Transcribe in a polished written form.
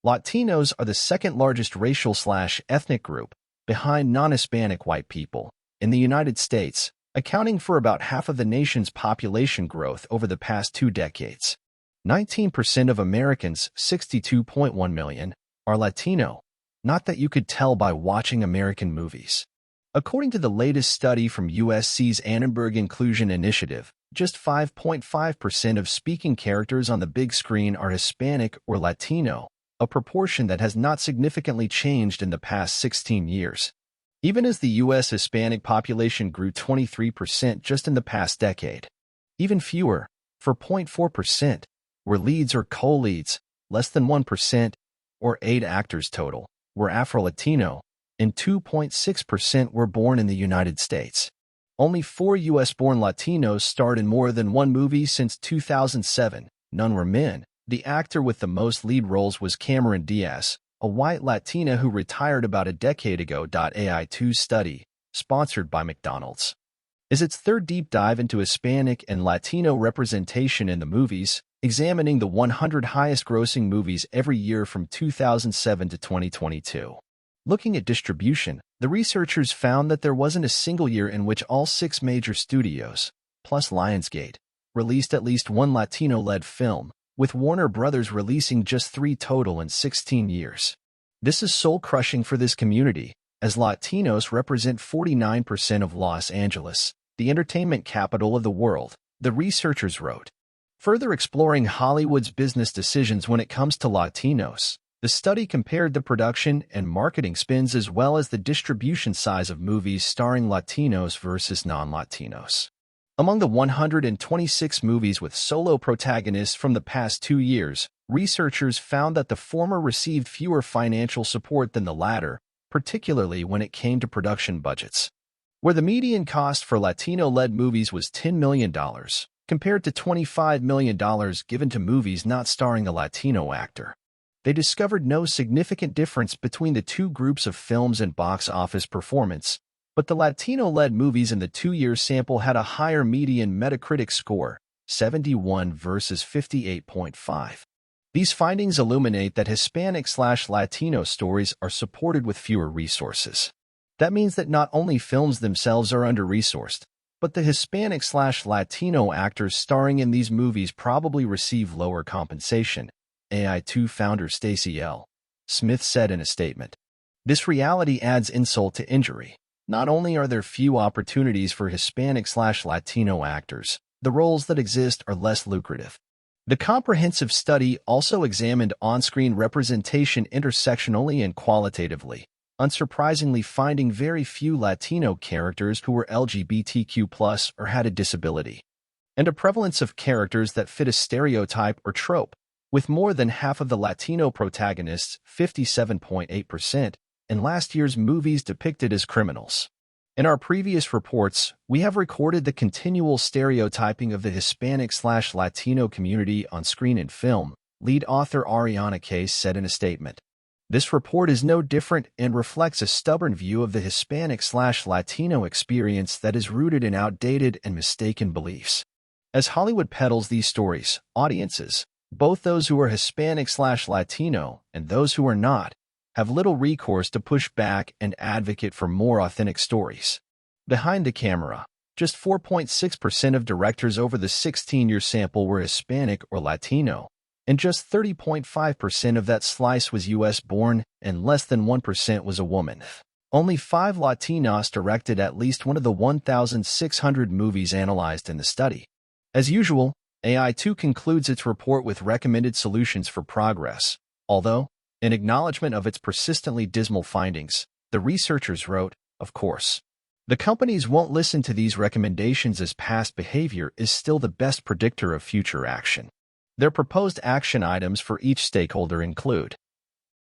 Latinos are the second largest racial/ethnic group, behind non-Hispanic white people, in the United States, accounting for about half of the nation's population growth over the past 2 decades. 19% of Americans, 62.1 million, are Latino, not that you could tell by watching American movies. According to the latest study from USC's Annenberg Inclusion Initiative, just 5.5% of speaking characters on the big screen are Hispanic or Latino, a proportion that has not significantly changed in the past 16 years. Even as the U.S. Hispanic population grew 23% just in the past decade. Even fewer, 4.4%, were leads or co-leads, less than 1%, or 8 actors total, were Afro-Latino, and 2.6% were born in the United States. Only 4 U.S.-born Latinos starred in more than one movie since 2007. None were men. The actor with the most lead roles was Cameron Diaz, a white Latina who retired about a decade ago. AI2 study, sponsored by McDonald's, is its third deep dive into Hispanic and Latino representation in the movies, examining the 100 highest-grossing movies every year from 2007 to 2022. Looking at distribution, the researchers found that there wasn't a single year in which all 6 major studios, plus Lionsgate, released at least one Latino-led film, with Warner Brothers releasing just 3 total in 16 years. This is soul-crushing for this community, as Latinos represent 49% of Los Angeles, the entertainment capital of the world, the researchers wrote. Further exploring Hollywood's business decisions when it comes to Latinos, the study compared the production and marketing spends as well as the distribution size of movies starring Latinos versus non-Latinos. Among the 126 movies with solo protagonists from the past 2 years, researchers found that the former received fewer financial support than the latter, particularly when it came to production budgets. Where the median cost for Latino-led movies was $10 million, compared to $25 million given to movies not starring a Latino actor. They discovered no significant difference between the 2 groups of films and box office performance, but the Latino-led movies in the 2-year sample had a higher median Metacritic score, 71 versus 58.5. These findings illuminate that Hispanic/Latino stories are supported with fewer resources. That means that not only films themselves are under-resourced, but the Hispanic/Latino actors starring in these movies probably receive lower compensation, AI2 founder Stacey L. Smith said in a statement. This reality adds insult to injury. Not only are there few opportunities for Hispanic/Latino actors, the roles that exist are less lucrative. The comprehensive study also examined on-screen representation intersectionally and qualitatively, unsurprisingly finding very few Latino characters who were LGBTQ+ or had a disability, and a prevalence of characters that fit a stereotype or trope, with more than half of the Latino protagonists, 57.8%, in last year's movies depicted as criminals. In our previous reports, we have recorded the continual stereotyping of the Hispanic/Latino community on screen and film, lead author Ariana Case said in a statement. This report is no different and reflects a stubborn view of the Hispanic/Latino experience that is rooted in outdated and mistaken beliefs. As Hollywood peddles these stories, audiences, both those who are Hispanic/Latino and those who are not, have little recourse to push back and advocate for more authentic stories. Behind the camera, just 4.6% of directors over the 16-year sample were Hispanic or Latino, and just 30.5% of that slice was U.S.-born, and less than 1% was a woman. Only 5 Latinos directed at least one of the 1,600 movies analyzed in the study. As usual, AI2 concludes its report with recommended solutions for progress, although, in acknowledgement of its persistently dismal findings, the researchers wrote, of course, the companies won't listen to these recommendations as past behavior is still the best predictor of future action. Their proposed action items for each stakeholder include